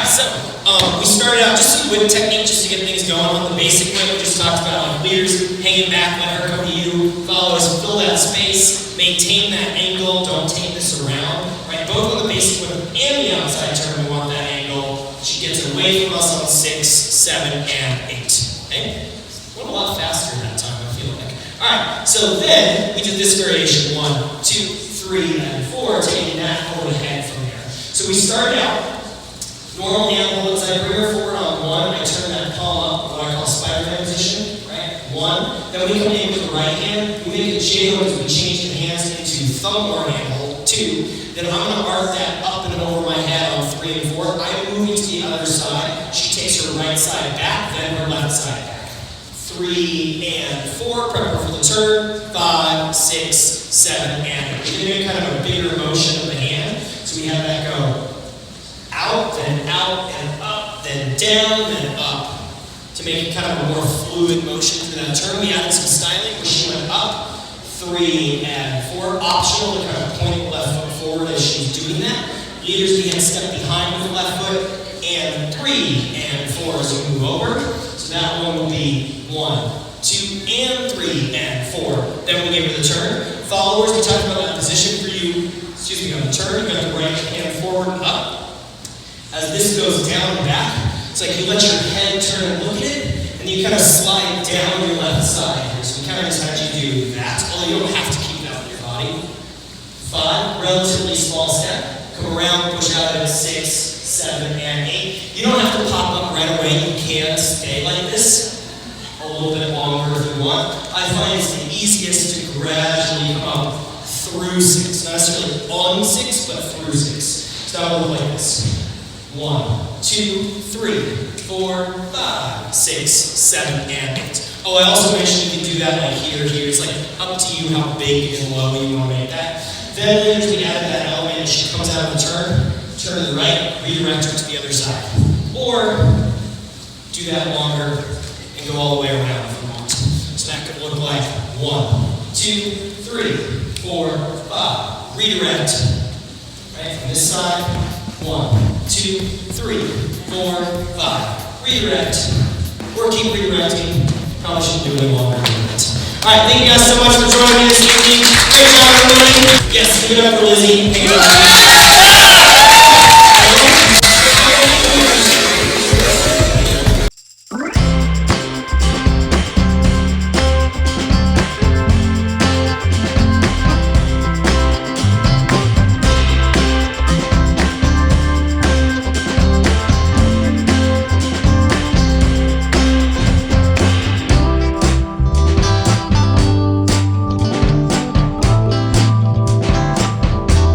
so we started out just some whip technique just to get things going on the basic whip. We just talked about like leaders hanging back, let her come to you, follow us, fill that space, maintain that angle, don't take this around, right? Both on the basic whip and the outside turn, we want that angle. She gets away from us on 6, 7, and 8. Okay? Went a lot faster that time, I feel like. Alright, so then we did this variation 1, 2, 3, and 4, taking that overhead from there. So we started out normal hand holds. I bring her forward on 1, I turn that palm up, what I call Spider-Man position, right? 1. Then we come in with the right hand, we make a J hold as we change the hands into thumb or hand hold, 2. Then I'm going to arc that up and over my head on 3 and 4. I'm moving to the other side. She takes her right side back, then her left side back. 3 and 4, prep her for the turn. 5, 6, 7, and 8. We're going to do kind of a bigger motion of the hand. So we have that go out, and up, then down, then up. To make it kind of a more fluid motion through that turn, we added some styling where she went up, 3 and 4. Optional to kind of point the left foot forward as she's doing that. Leaders begin to step behind with the left foot, and 3 and 4 as we move over. So that one will be 1, 2, and 3 and 4. Then we give her the turn. Followers, we talked about that position for you, on the turn, you got the right hand forward and up. As this goes down and back, it's like you let your head turn and look at it, and you kind of slide down your left side here. So we kind of just had you do that, although you don't have to keep that with your body. 5, relatively small step. Come around, push out at 6, 7, and 8. You don't have to pop up right away. You can stay like this a little bit longer if you want. I find it's the easiest to gradually come up through 6. Not necessarily on 6, but through 6. So that will look like this. 1, 2, 3, 4, 5, 6, 7, and 8. Oh, I also mentioned you can do that like here. It's like up to you how big and low you want to make that. Then later we added that element and she comes out of the turn to the right, redirect her to the other side. Or do that longer and go all the way around if you want. So that could look like 1, 2, 3, 4, 5. Redirect. Right, from this side. 1, 2, 3, 4, 5. Redirect. Or keep redirecting. Probably should do it longer than that. Alright, thank you guys so much for joining me this evening. Great job, everybody. Yes, give it up for Lizzie. Thank you.